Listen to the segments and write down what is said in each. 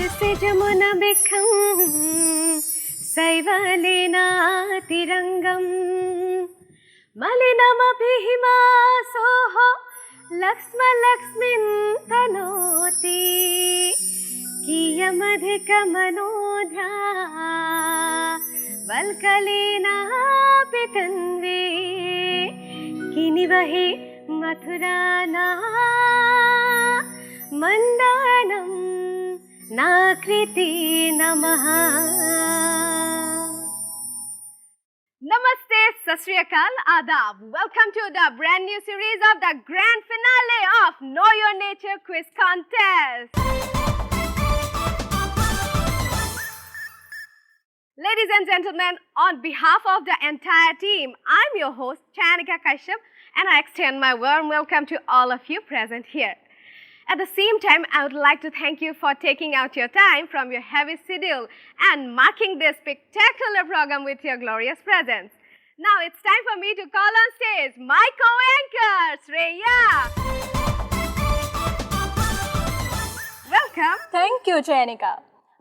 से जमुना बिखम सैवलेनातिरङ्गम् मलिनमभिहिमासोः लक्ष्मलक्ष्मीं तनोति कियमधिकमनोध्या वल्कलेनापि तन्वे किनिवहे मथुराना मंदानम नाकृति नमः। Namaste, Sat Shri Akal, Adab. Welcome to the brand new series of the grand finale of Know Your Nature Quiz Contest. Ladies and gentlemen, on behalf of the entire team, I'm your host Chayanika Kashyap and I extend my warm welcome to all of you present here. At the same time, I would like to thank you for taking out your time from your heavy schedule and marking this spectacular program with your glorious presence. Now it's time for me to call on stage my co-anchor, Shreya. Welcome. Thank you, Chayanika.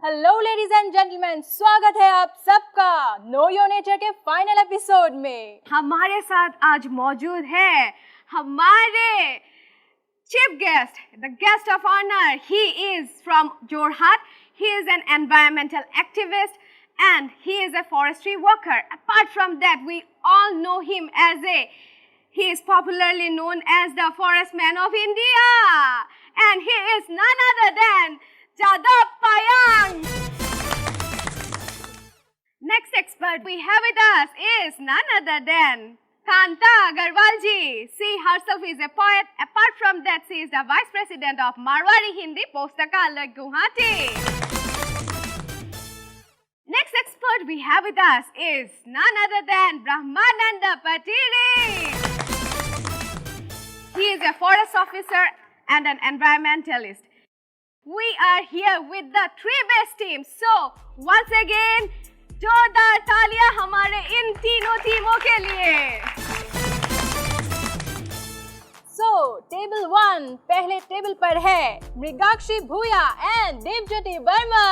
Hello, ladies and gentlemen. स्वागत है आप सबका Know Your Nature के final episode में. हमारे साथ आज मौजूद है हमारे chief guest, the guest of honor. He is from Jorhat. He is an environmental activist and he is a forestry worker. Apart from that, we all know him as he is popularly known as the Forest Man of India. And he is none other than Jadab Payang. Next expert we have with us is none other than Kanta Agarwal ji. She herself is a poet. Apart from that, she is the Vice President of Marwari Hindi Pustakala Guwahati. Next expert we have with us is none other than Brahmananda Patiri. He is a forest officer and an environmentalist. We are here with the three best teams. So, once again, जोरदार तालियां हमारे इन तीनों टीमों के लिए. So, table 1 पहले table पर है मृगाक्षी भूया and Devjyoti Verma.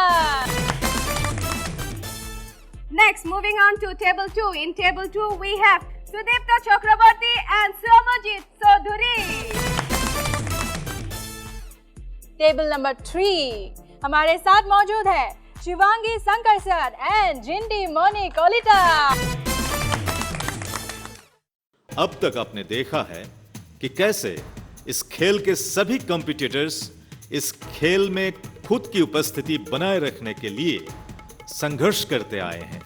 Next, moving on to table 2. In table 2, we have Sudipta Chakraborty and Somojit Chaudhary. Table number 3 हमारे साथ मौजूद है शिवांगी शंकर सर एंड जिंटी मोनी कोलिटा. अब तक आपने देखा है कि कैसे इस खेल के सभी कॉम्पिटिटर्स इस खेल में खुद की उपस्थिति बनाए रखने के लिए संघर्ष करते आए हैं.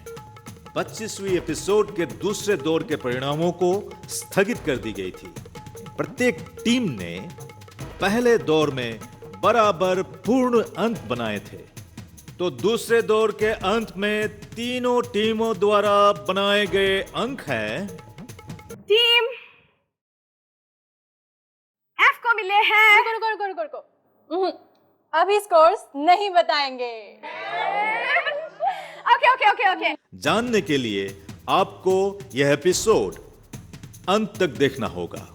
25वीं एपिसोड के दूसरे दौर के परिणामों को स्थगित कर दी गई थी. प्रत्येक टीम ने पहले दौर में बराबर पूर्ण अंक बनाए थे, तो दूसरे दौर के अंत में तीनों टीमों द्वारा बनाए गए अंक हैं. टीम एफ को मिले हैं. रुको. अभी स्कोर्स नहीं बताएंगे. ओके. जानने के लिए आपको यह एपिसोड अंत तक देखना होगा.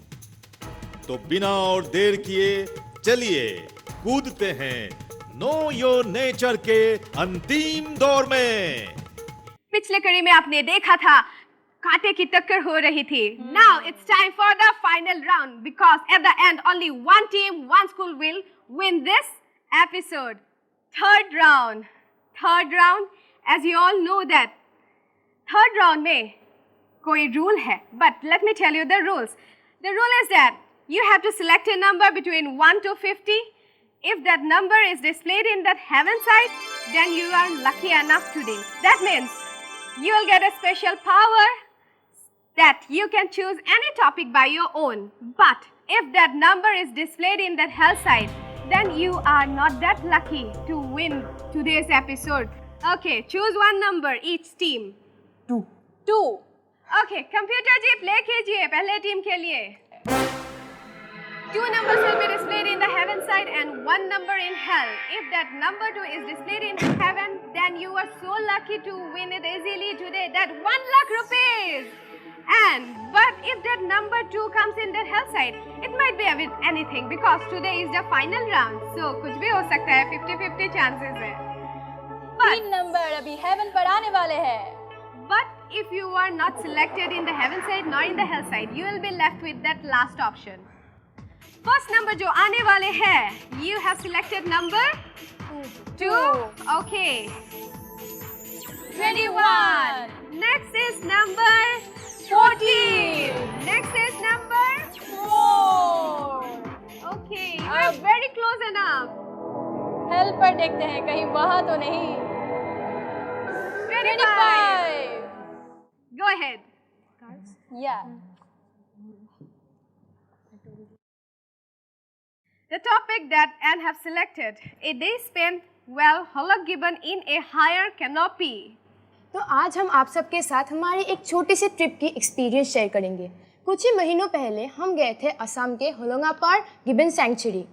तो बिना और देर किए चलिए कूदते हैं नो योर नेचर के अंतिम दौर में. पिछले कड़ी में आपने देखा था कांटे की टक्कर हो रही थी. Now it's time for the final round because at the end only one team, one school will win this episode. Third round, as you all know that third round में कोई rule है, but let me tell you the rules. The rule is that you have to select a number between 1 to 50. If that number is displayed in that heaven side, then you are lucky enough today. That means you will get a special power that you can choose any topic by your own. But if that number is displayed in that hell side, then you are not that lucky to win today's episode. Okay, choose one number each team. 2. Okay, computer ji play कीजिए पहले team के लिए. 2 numbers will be displayed in the heaven side and 1 number in hell. If that number 2 is displayed in heaven, then you are so lucky to win it easily today. That 1 lakh rupees. But if that number 2 comes in that hell side, it might be with anything because today is the final round. So कुछ भी हो सकता है, 50-50 chances है. तीन number अभी haven पर आने वाले हैं. But if you are not selected in the heaven side nor in the hell side, you will be left with that last option. First number जो आने वाले हैं, you have selected number 2. Okay. 21. Next is number 14. Next is number 4. Okay, you are very close enough. Hello पर देखते हैं कहीं वहाँ तो नहीं. 25. Go ahead. Yeah. The topic that Anne have selected, a day spent well Hollock Gibbon in a higher canopy. तो आज हम आप सबके साथ हमारी एक छोटी सी ट्रिप की एक्सपीरियंस शेयर करेंगे. कुछ ही महीनों पहले हम गए थे असम के होलोंगापार गिबन सैंक्चुरी.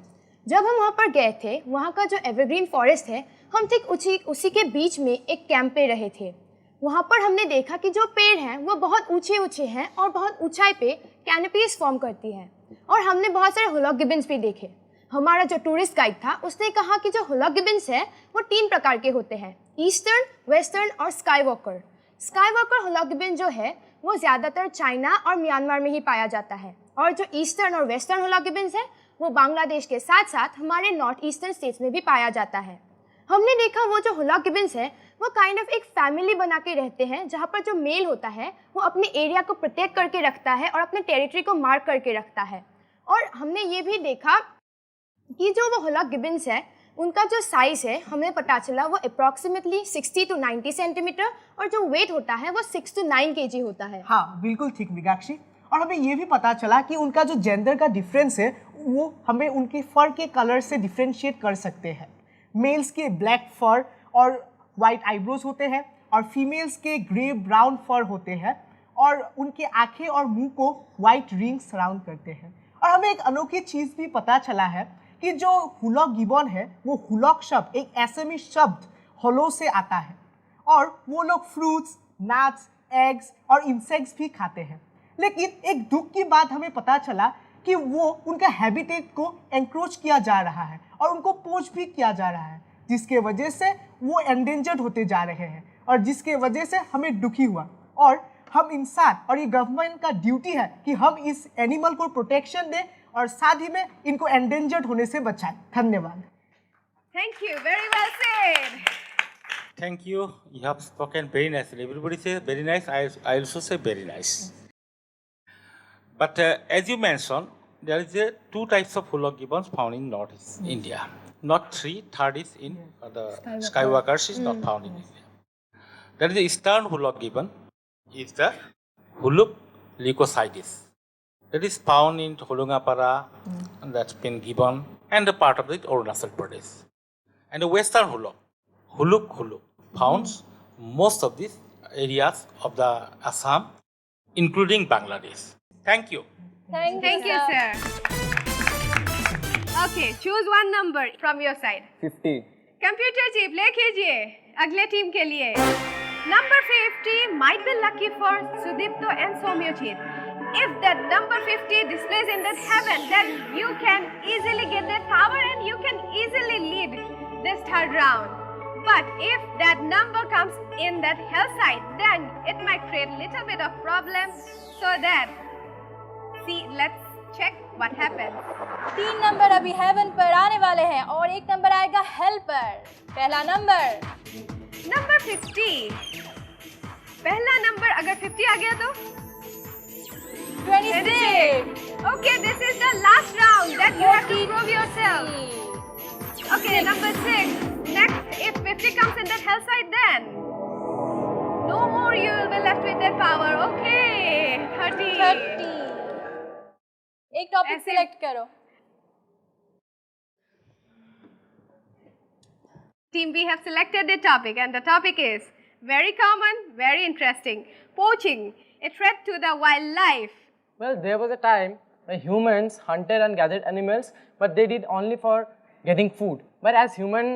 जब हम वहाँ पर गए थे, वहाँ का जो एवरग्रीन फॉरेस्ट है, हम ठीक उसी के बीच में एक कैंप पे रहे थे. वहाँ पर हमने देखा कि जो पेड़ हैं वो बहुत ऊंचे ऊंचे हैं और बहुत ऊंचाई पे कैनोपीज फॉर्म करती हैं. और हमने बहुत सारे होलॉक गिबन्स भी देखे. हमारा जो टूरिस्ट गाइड था उसने कहा कि जो होलॉक गिबन्स है वो 3 प्रकार के होते हैं, ईस्टर्न, वेस्टर्न और Skywalker. Skywalker hoolock gibbon जो है वो ज़्यादातर चाइना और म्यांमार में ही पाया जाता है. और जो ईस्टर्न और वेस्टर्न होलॉक गिबन्स है वो बांग्लादेश के साथ साथ हमारे नॉर्थ ईस्टर्न स्टेट्स में भी पाया जाता है. हमने देखा वो जो होलॉक गिबन्स है वो काइंड ऑफ एक फैमिली बना के रहते हैं, जहाँ पर जो मेल होता है वो अपने एरिया को प्रोटेक्ट करके रखता है और अपने टेरिटरी को मार्क करके रखता है. और हमने ये भी देखा कि जो वो होलॉक गिबन्स है उनका जो साइज़ है हमें पता चला वो अप्रॉक्सीमेटली 60 to 90 सेंटीमीटर और जो वेट होता है वो 6 to 9 kg होता है. हाँ, बिल्कुल ठीक मीनाक्षी. और हमें ये भी पता चला कि उनका जो जेंडर का डिफरेंस है वो हमें उनके फर के कलर से डिफ्रेंशिएट कर सकते हैं. मेल्स के ब्लैक फर और वाइट आईब्रोज होते हैं और फीमेल्स के ग्रे ब्राउन फर होते हैं और उनके आँखें और मुंह को वाइट रिंग्स सराउंड करते हैं. और हमें एक अनोखी चीज़ भी पता चला है कि जो हुलॉक गिबन है वो हुलॉक शब्द एक असमी शब्द होलो से आता है और वो लोग फ्रूट्स, नट्स, एग्स और इंसेक्ट्स भी खाते हैं. लेकिन एक दुख की बात हमें पता चला कि वो उनका हैबिटेट को एनक्रोच किया जा रहा है और उनको पोच भी किया जा रहा है, जिसके वजह से वो एंडेंजर्ड होते जा रहे हैं और जिसके वजह से हमें दुखी हुआ. और हम इंसान और ये गवर्नमेंट का ड्यूटी है कि हम इस एनिमल को प्रोटेक्शन दें और साथ ही में इनको एंडेंजर्ड होने से बचाएं. धन्यवाद. Thank you, very well said. Thank you. You have spoken very nicely. Everybody says very nice. I also say very nice. But as you mentioned, there is 2 types of hoolok gibbons found in Northeast India. Not 3. Third is in the skywalkers is not found in India. There is the eastern hoolok gibbon. Is the Huluk leucocidis. That is found in Holungapara, and that's been given, and the part of the Arunachal Pradesh. And the western Huluk, found most of these areas of the Assam, including Bangladesh. Thank you. Thank you, sir. Okay, choose one number from your side. 50. Computer chip ले कीजिए अगले team के लिए. Number 50 might be lucky for Sudipto and Somyojit. If that number 50 displays in that heaven, then you can easily get that power and you can easily lead this 3rd round. But if that number comes in that hell side, then it might create a little bit of problem. So that, see, let's check what happens. 3 number अभी haven पर आने वाले हैं और 1 number आएगा hello पर. पहला number Number 50. पहला नंबर अगर 50 आ गया तो 26. Okay, this is the last round that you have to prove yourself. Okay, number 6. Next, if 50 comes in that hell side, then no more you will be left with that power. Okay, 30. 30. एक topic ऐसे- select करो. Team, we have selected the topic, and the topic is very common, very interesting. Poaching, a threat to the wildlife. Well, there was a time when humans hunted and gathered animals, but they did only for getting food. But as human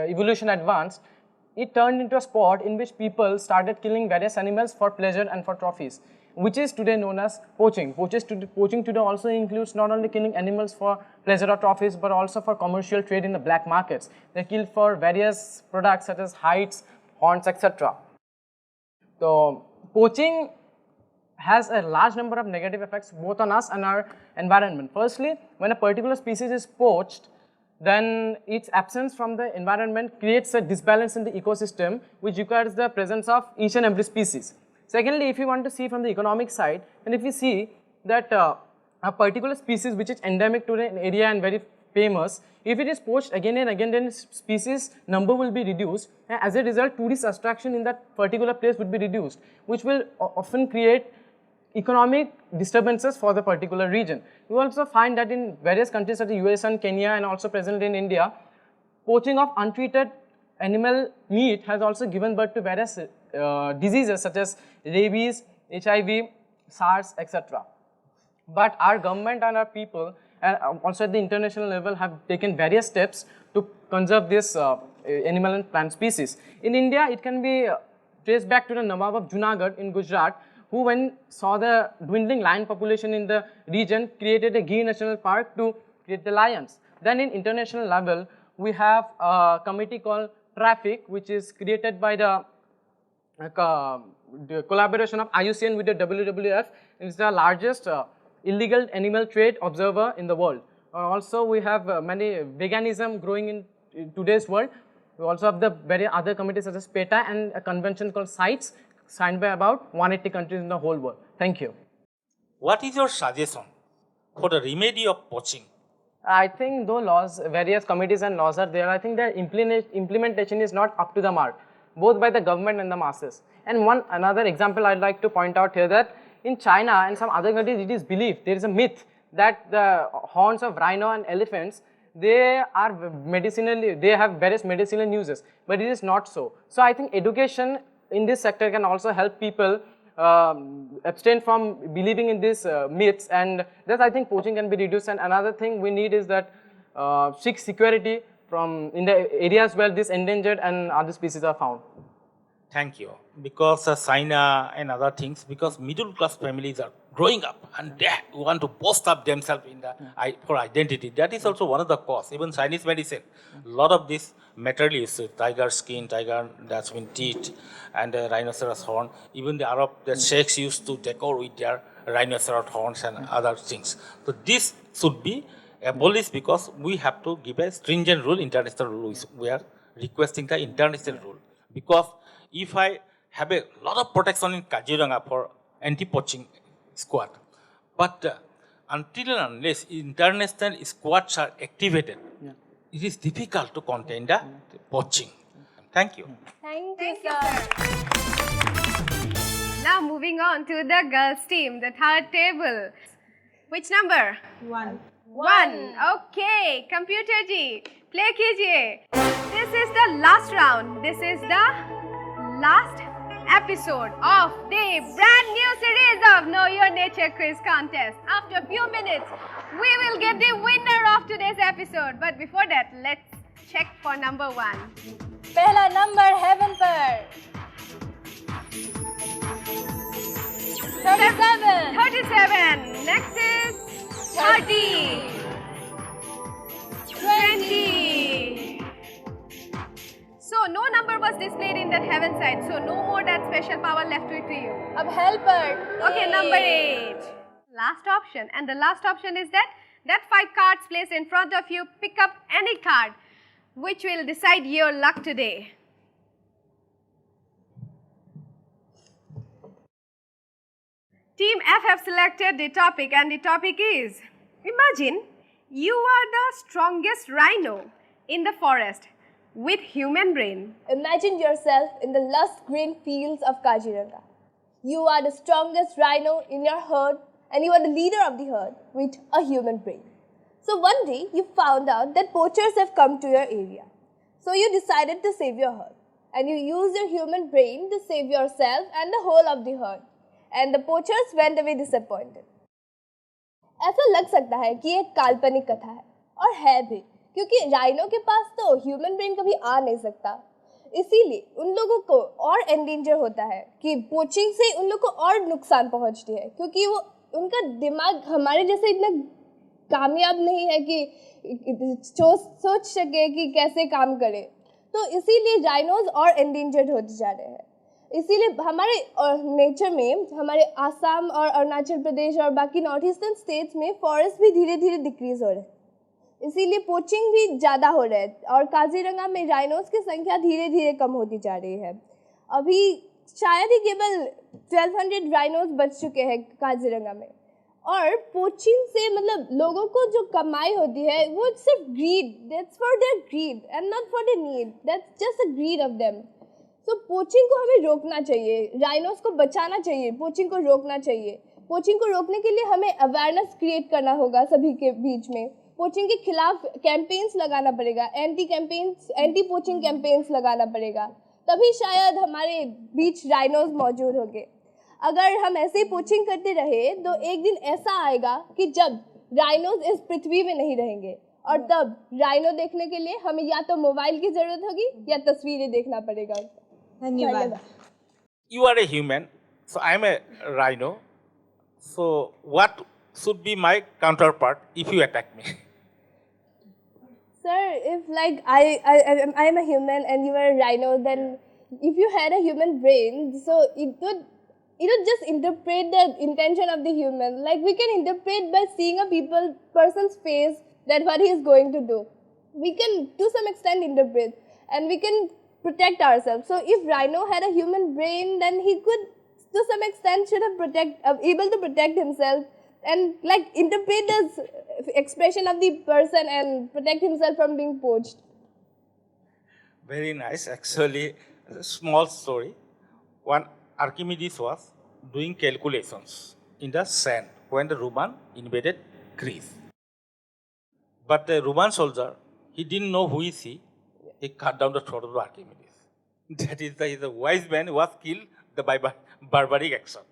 evolution advanced, it turned into a sport in which people started killing various animals for pleasure and for trophies. which is today known as poaching. Poaching today also includes not only killing animals for pleasure or trophies, but also for commercial trade in the black markets. They kill for various products such as hides, horns, etc. So poaching has a large number of negative effects both on us and our environment. Firstly, when a particular species is poached, then its absence from the environment creates a disbalance in the ecosystem, which requires the presence of each and every species. Secondly, if you want to see from the economic side, and if you see that a particular species which is endemic to an area and very famous, if it is poached again and again, then species number will be reduced, and as a result, tourist attraction in that particular place would be reduced, which will often create economic disturbances for the particular region. We also find that in various countries such as US and Kenya and also present in India, poaching of untreated animal meat has also given birth to various diseases such as rabies, HIV, SARS, etc. But our government and our people and also at the international level have taken various steps to conserve this animal and plant species. In India, it can be traced back to the Nawab of Junagadh in Gujarat, who when saw the dwindling lion population in the region, created a Gir National Park to create the lions. Then in international level, we have a committee called Traffic, which is created by the collaboration of IUCN with the WWF. It is the largest illegal animal trade observer in the world. Also, we have many veganism growing in today's world. We also have the very other committees such as PETA and a convention called CITES, signed by about 180 countries in the whole world. Thank you. What is your suggestion for the remedy of poaching? I think though laws, various committees and laws are there, I think their implementation is not up to the mark, both by the government and the masses. And another example I'd like to point out here that in China and some other countries, it is believed, there is a myth that the horns of rhino and elephants, they are medicinally, they have various medicinal uses, but it is not so. So I think education in this sector can also help people abstain from believing in these myths, and thus I think poaching can be reduced. And another thing we need is that seek security from in the areas where this endangered and other species are found. Thank you. Because China and other things, because middle class families are growing up and they want to post up themselves in the for identity. That is also one of the cause. Even Chinese medicine, a lot of this material is tiger skin, tiger that's been teeth, and rhinoceros horn. Even the Arab, the sheikhs used to decor with their rhinoceros horns and other things. So this should be abolished because we have to give a stringent rule, international rule. We are requesting the international rule because if I have a lot of protection in Kaziranga for anti-poaching squad, but until and unless international squads are activated, it is difficult to contain the poaching. Thank you. Thank you, sir. Now moving on to the girls team, the third table. Which number? 1. 1. Okay, computer ji, play kijiye. This is the last round. This is the last episode of the brand new series of Know Your Nature Quiz Contest. After a few minutes, we will get the winner of today's episode. But before that, let's check for number 1. पहला number haven पर 37. 37. Next is 30. 20. So no number was displayed in that heaven side. So no more that special power left to you. अब helper. Okay, number 8. Last option. And the last option is that 5 cards placed in front of you. Pick up any card which will decide your luck today. Team F have selected the topic, and the topic is, imagine you are the strongest rhino in the forest with human brain. Imagine yourself in the lush green fields of Kaziranga. You are the strongest rhino in your herd and you are the leader of the herd with a human brain. So one day you found out that poachers have come to your area. So you decided to save your herd and you used your human brain to save yourself and the whole of the herd. And the poachers went away disappointed. ऐसा लग सकता है कि एक काल्पनिक कथा है और है भी, क्योंकि राइनो के पास तो ह्यूमन ब्रेन कभी आ नहीं सकता. इसीलिए उन लोगों को और एंडेंजर होता है कि पोचिंग से उन लोग को और नुकसान पहुंचती है, क्योंकि वो उनका दिमाग हमारे जैसे इतना कामयाब नहीं है कि सोच सके कि कैसे काम करे। तो इसीलिए राइनोज और एंडेंजर्ड होते जा रहे हैं। इसीलिए हमारे नेचर में हमारे आसाम और अरुणाचल प्रदेश और बाकी नॉर्थ ईस्टर्न स्टेट्स में फॉरेस्ट भी धीरे धीरे डिक्रीज हो रहे हैं, इसीलिए पोचिंग भी ज़्यादा हो रहा है और काजीरंगा में राइनोज की संख्या धीरे धीरे कम होती जा रही है। अभी शायद ही केवल 1200 राइनोज बच चुके हैं काजीरंगा में। और पोचिंग से मतलब लोगों को जो कमाई होती है वो सिर्फ greed, that's for their greed and not for their need, that's just a greed of them. So poaching को हमें रोकना चाहिए, राइनोज को बचाना चाहिए, पोचिंग को रोकना चाहिए। पोचिंग को रोकने के लिए हमें अवेयरनेस क्रिएट करना होगा सभी के बीच में। पोचिंग के खिलाफ कैंपेन्स लगाना पड़ेगा, एंटी पोचिंग कैंपेन्स लगाना पड़ेगा, तभी शायद हमारे बीच राइनोज मौजूद होंगे। अगर हम ऐसे ही पोचिंग करते रहे तो एक दिन ऐसा आएगा कि जब राइनोज इस पृथ्वी में नहीं रहेंगे, और तब राइनो देखने के लिए हमें या तो मोबाइल की जरूरत होगी या तस्वीरें देखना पड़ेगा। धन्यवाद। You are a human, so I am a rhino. So what should be my counterpart if you attack me? Sir, if like I am a human and you are a rhino, then if you had a human brain, so it would just interpret the intention of the human. Like we can interpret by seeing a person's face that what he is going to do. We can to some extent interpret, and we can protect ourselves. So if rhino had a human brain, then he could to some extent should have able to protect himself and like interpret the expression of the person and protect himself from being poached. Very nice. Actually, a small story. One Archimedes was doing calculations in the sand when the Roman invaded Greece. But the Roman soldier, he didn't know who is he. He cut down the throat of Archimedes. That is the wise man who was killed by barbaric action.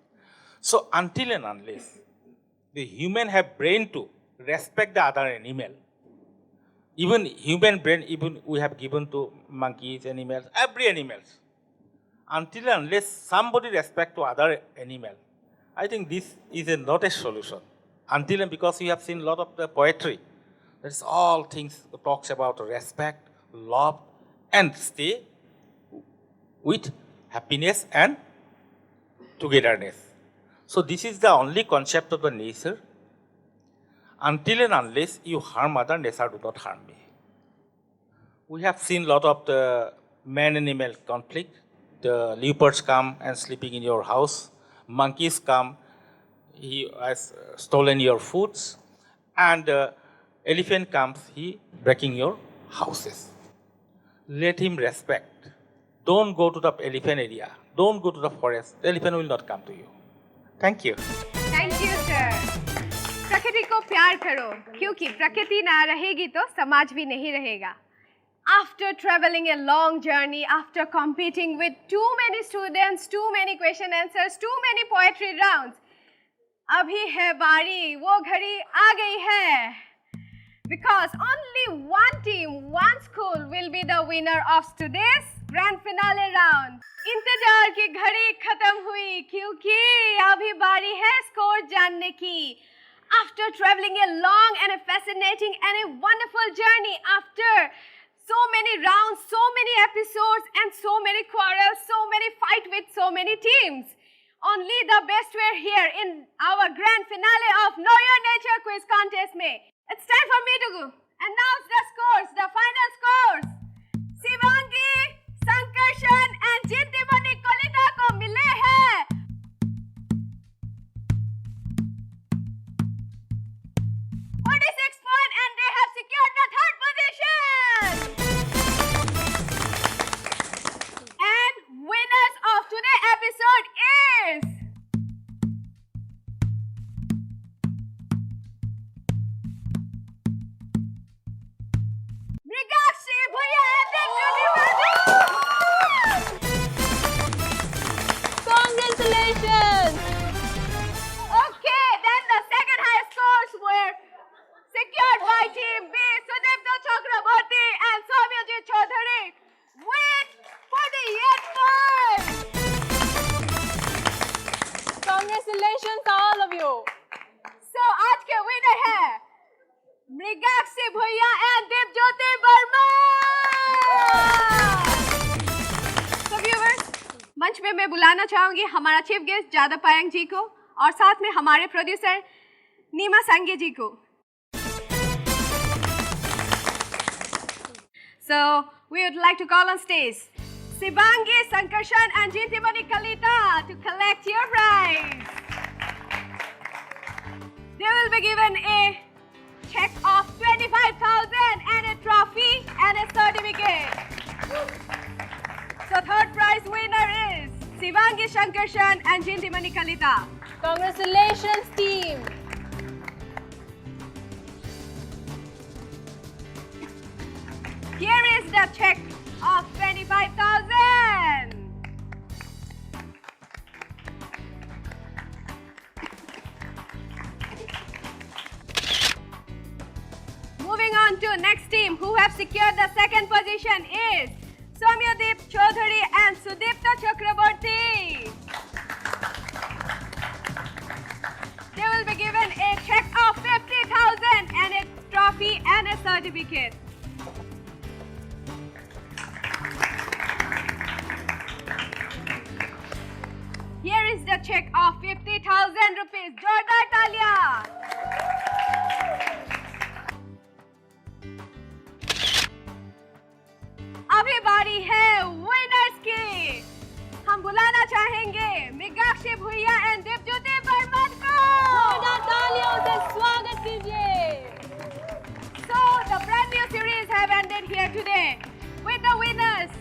So until and unless the human have brain to respect the other animal, even human brain, even we have given to monkeys, animals, every animals. Until and unless somebody respect to other animal, I think this is not a solution. Until and because we have seen a lot of the poetry, that's all things that talks about respect, love, and stay with happiness and togetherness. So this is the only concept of the nature. Until and unless you harm other, nature do not harm me. We have seen a lot of the man-animal conflict. The leopards come and sleeping in your house. Monkeys come, he has stolen your foods. And elephant comes, he breaking your houses. Let him respect. Don't go to the elephant area. Don't go to the forest. The elephant will not come to you. Thank you. Thank you sir. प्रकृति को प्यार करो, क्योंकि प्रकृति ना रहेगी तो समाज भी नहीं रहेगा। After traveling a long journey, after competing with too many students, too many question answers, too many poetry rounds, अभी है बारी, वो घड़ी आ गई है। Because only one team, one school will be the winner of today's grand finale round. इंतजार की घड़ी खत्म हुई, क्योंकि अभी बारी है स्कोर जानने की। After traveling a long and a fascinating and a wonderful journey, after so many rounds, so many episodes, and so many quarrels, so many fights with so many teams, only the best were here in our grand finale of Know Your Nature quiz contest में. It's time for me to announce the scores, the final scores. Shivangi, Sankarshan and जिंदीमणि Kalita को मिले हैं 46 points and they have secured the third position. And winners of today's episode is Mrigakshi Bhuya and Rindu Nirvana. Congratulations all of you. So आज के winner है मृगाक्षी भैया and Deepjyoti Verma. So viewers, मंच पे मैं बुलाना चाहूंगी हमारा चीफ गेस्ट जादव पायंग जी को और साथ में हमारे प्रोड्यूसर नीमा संगे जी को। So we would like to call on stage Shivangi Sankarshan and Jintimani Kalita to collect your prize. They will be given a check of 25,000 and a trophy and a certificate. So third prize winner is Shivangi Sankarshan and Jintimani Kalita. Congratulations team. Here is the check of 25,000. Moving on to next team who have secured the second position is Soumyadeep Chaudhary and Sudipta Chakraborty. They will be given a check of 50,000 and a trophy and a certificate. Here is the check of 50,000 rupees. Jordar Talia. अभी बारी है winners की। हम बुलाना चाहेंगे मृगाक्षी भैया and Deepjyoti Verma को। जोरदार तालियों से स्वागत कीजिए। So the brand new series have ended here today with the winners.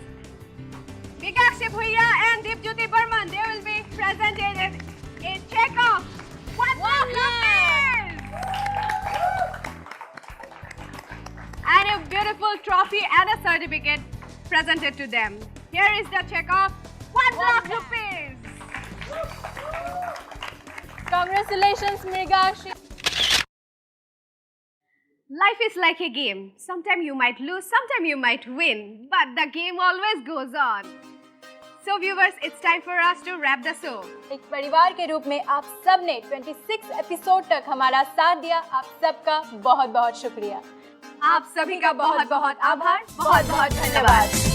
Mridakshi Bhuiya and Deepjyoti Burman, they will be presented a check of 1 lakh rupees and a beautiful trophy and a certificate presented to them. Here is the check of 1 lakh rupees. Congratulations Mridakshi. Life is like a game. Sometimes you might lose, sometimes you might win, but the game always goes on. So viewers, it's time for us to wrap the show. एक परिवार के रूप में आप सब ने 26 episode तक हमारा साथ दिया। आप सबका बहुत बहुत शुक्रिया। आप सभी का बहुत बहुत आभार, बहुत बहुत धन्यवाद।